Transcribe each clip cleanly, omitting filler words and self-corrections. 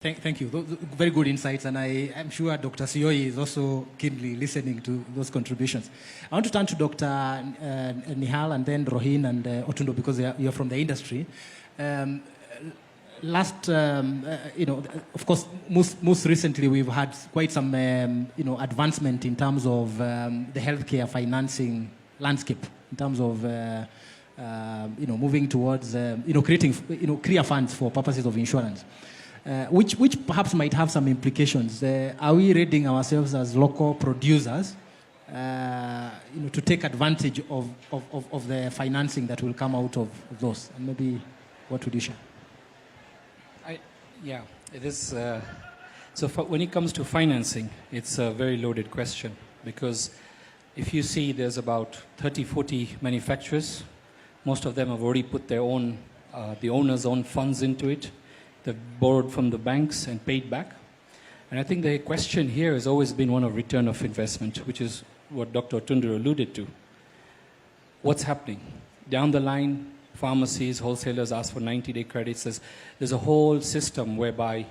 Thank you. Very good insights, and I'm sure Dr. Sioi is also keenly listening to those contributions. I want to turn to Dr. Nihal and then Rohin and Otundo, because you're from the industry. Of course, most recently we've had quite some advancement in terms of the healthcare financing landscape, in terms of moving towards creating clear funds for purposes of insurance. Which perhaps might have some implications. Are we readying ourselves as local producers to take advantage of the financing that will come out of those? And maybe what would you share? Yeah, it is. When it comes to financing, it's a very loaded question, because if you see there's about 30, 40 manufacturers, most of them have already put their own, the owner's own funds into it. They've borrowed from the banks and paid back. And I think the question here has always been one of return of investment, which is what Dr. Otundo alluded to. What's happening? Down the line, pharmacies, wholesalers ask for 90-day credits. There's a whole system whereby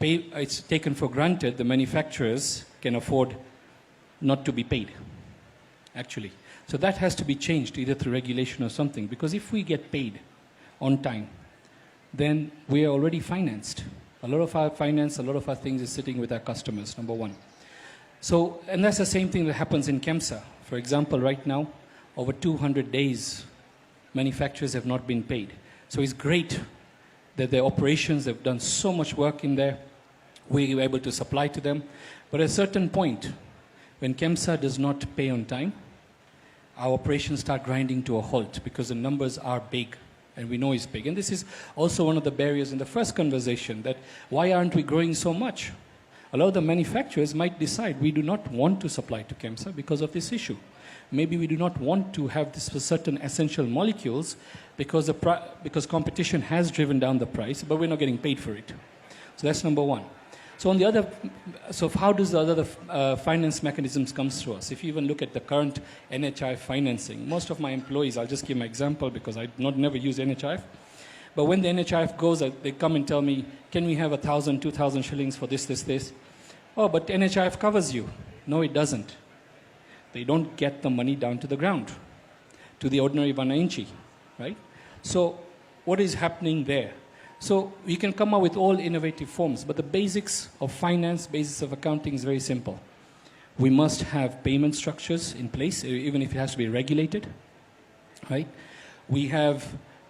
it's taken for granted the manufacturers can afford not to be paid, actually. So that has to be changed, either through regulation or something, because if we get paid on time, then we are already financed. A lot of our finance, a lot of our things is sitting with our customers, number one. So, and that's the same thing that happens in KEMSA. For example, right now, over 200 days, manufacturers have not been paid. So it's great that their operations have done so much work in there. We were able to supply to them. But at a certain point, when KEMSA does not pay on time, our operations start grinding to a halt, because the numbers are big. And we know it's big. And this is also one of the barriers in the first conversation, that why aren't we growing so much? A lot of the manufacturers might decide we do not want to supply to KEMSA because of this issue. Maybe we do not want to have this for certain essential molecules because competition has driven down the price, but we're not getting paid for it. So that's number one. So on the other, so how does the other finance mechanisms come through us? If you even look at the current NHIF financing, most of my employees, I'll just give my example because I never use NHIF, but when the NHIF goes, they come and tell me, can we have 1,000, 2,000 shillings for this? Oh, but NHIF covers you. No, it doesn't. They don't get the money down to the ground, to the ordinary wananchi, right? So what is happening there? So we can come up with all innovative forms, but the basics of finance, basics of accounting is very simple. We must have payment structures in place, even if it has to be regulated, right? We have,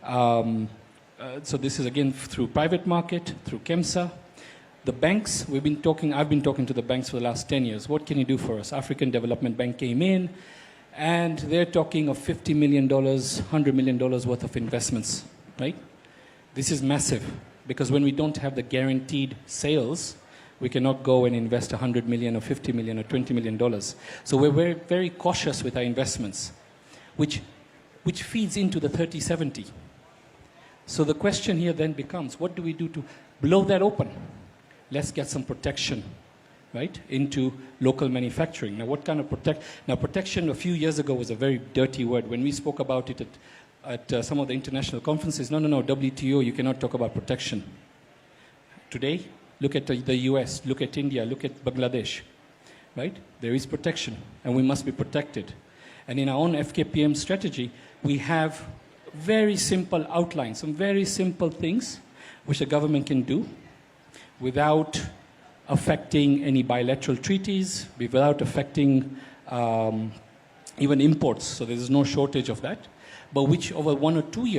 so this is again through private market, through KEMSA. The banks, I've been talking to the banks for the last 10 years. What can you do for us? African Development Bank came in, and they're talking of $50 million, $100 million worth of investments, right? This is massive, because when we don't have the guaranteed sales, we cannot go and invest 100 million or 50 million or $20 million. So we're very, very cautious with our investments, which feeds into the 30-70. So the question here then becomes, what do we do to blow that open? Let's get some protection, right, into local manufacturing. Now, what kind of protection a few years ago was a very dirty word. When we spoke about it at some of the international conferences, no, WTO, you cannot talk about protection. Today, look at the US, look at India, look at Bangladesh, right? There is protection, and we must be protected. And in our own FKPM strategy, we have very simple outlines, some very simple things which the government can do without affecting any bilateral treaties, without affecting even imports, so there is no shortage of that, but which over 1 or 2 years